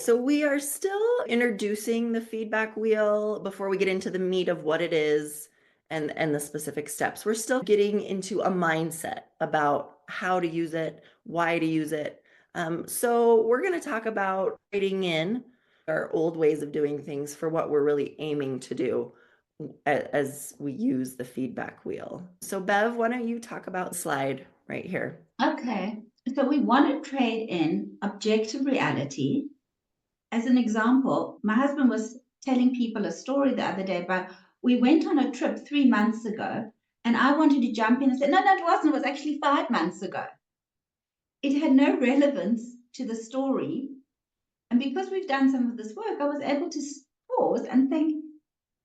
So we are still introducing the feedback wheel before we get into the meat of what it is and the specific steps. We're still getting into a mindset about how to use it, why to use it. So we're going to talk about trading in our old ways of doing things for what we're really aiming to do as we use the feedback wheel. So Bev, why don't you talk about the slide right here? Okay, so we want to trade in objective reality. As an example, my husband was telling people a story the other day about we went on a trip 3 months ago, and I wanted to jump in and say, no, it wasn't. It was actually 5 months ago. It had no relevance to the story. And because we've done some of this work, I was able to pause and think,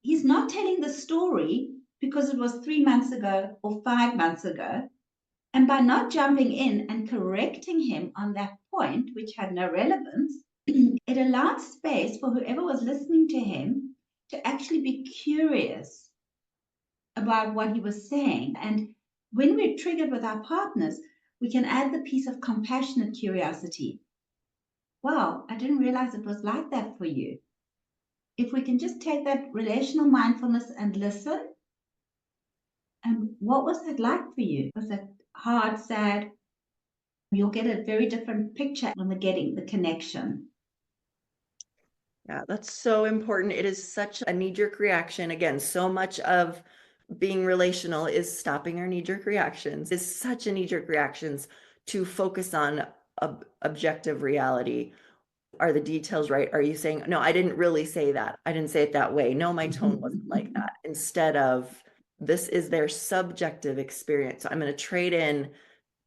he's not telling the story because it was 3 months ago or 5 months ago. And by not jumping in and correcting him on that point, which had no relevance, it allowed space for whoever was listening to him to actually be curious about what he was saying. And when we're triggered with our partners, we can add the piece of compassionate curiosity. Wow, I didn't realize it was like that for you. If we can just take that relational mindfulness and listen, and what was that like for you? Was that hard, sad? You'll get a very different picture when we're getting the connection. Yeah, that's so important. It is such a knee-jerk reaction. Again, so much of being relational is stopping our knee-jerk reactions. It's such a knee-jerk reactions to focus on objective reality. Are the details right? Are you saying, no, I didn't really say that. I didn't say it that way. No, my tone wasn't like that. Instead of, this is their subjective experience. So I'm going to trade in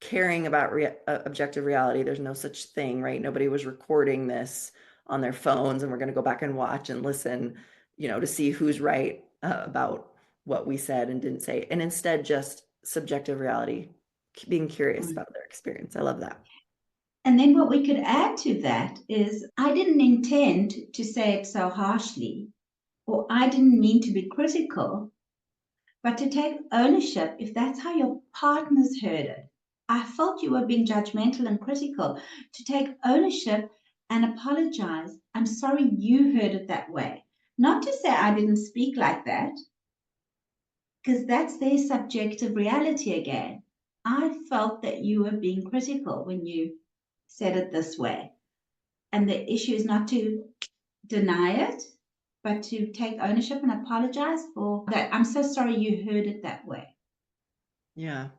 caring about objective reality. There's no such thing, right? Nobody was recording this on their phones, and we're going to go back and watch and listen, to see who's right about what we said and didn't say. And instead, just subjective reality, being curious about their experience. I love that. And then what we could add to that is I didn't intend to say it so harshly, or I didn't mean to be critical, but to take ownership if that's how your partners heard it. I felt you were being judgmental and critical, to take ownership and apologize. I'm sorry you heard it that way. Not to say I didn't speak like that, because that's their subjective reality again. I felt that you were being critical when you said it this way. And the issue is not to deny it, but to take ownership and apologize for that. I'm so sorry you heard it that way. Yeah.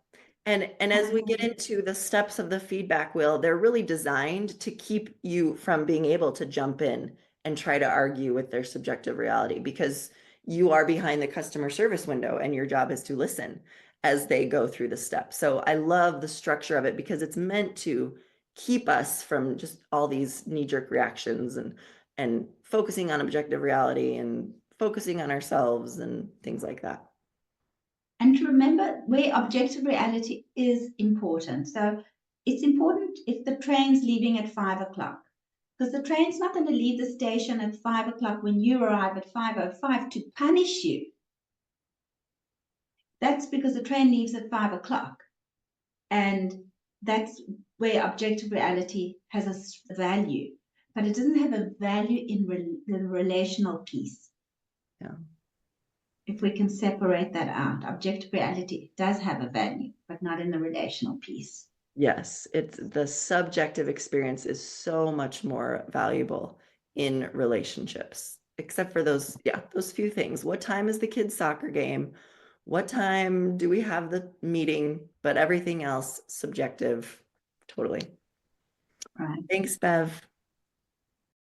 And as we get into the steps of the feedback wheel, they're really designed to keep you from being able to jump in and try to argue with their subjective reality, because you are behind the customer service window and your job is to listen as they go through the steps. So I love the structure of it because it's meant to keep us from just all these knee-jerk reactions and focusing on objective reality and focusing on ourselves and things like that. And to remember where objective reality is important. So it's important if the train's leaving at 5 o'clock, because the train's not going to leave the station at 5 o'clock when you arrive at 5:05 to punish you. That's because the train leaves at 5 o'clock. And that's where objective reality has a value, but it doesn't have a value in the relational piece. Yeah. If we can separate that out, objective reality does have a value, but not in the relational piece. Yes, it's the subjective experience is so much more valuable in relationships, except for those, yeah, those few things. What time is the kids' soccer game? What time do we have the meeting? But everything else, subjective, totally. Right. Thanks, Bev.